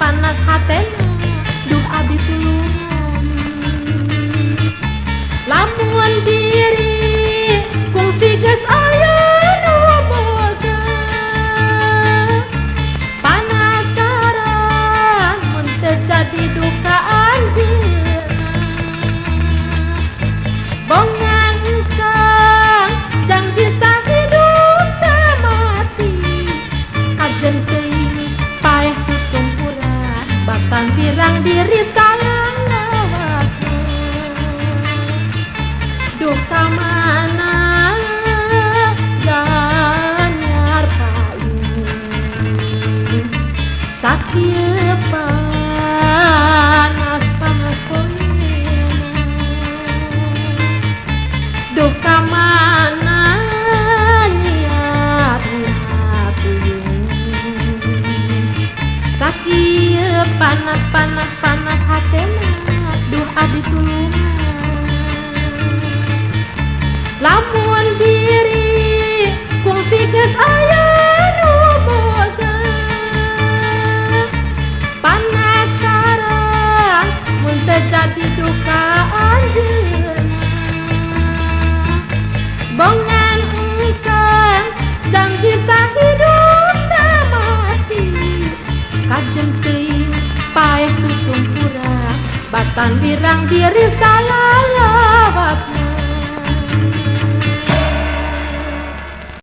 Panas hatena duh abi tulungan lamun diri kungsi geus aya nu boga panasaran mun teu jadi duka anjeunna bongan engkang janji sahidup samati kajen teuing paeh batan pirang diri salah lawasna duh kamana ganyar payung sakieu panas poena duh kamana nyiar payung sakieu panas hatena duh abi tulungan lamun diri kungsi geus aya nu boga panasaran mun teu jadi duka anjeunna bongan engkang janji sahidup samati kajen teuing paeh tutung pura batan birang diri salah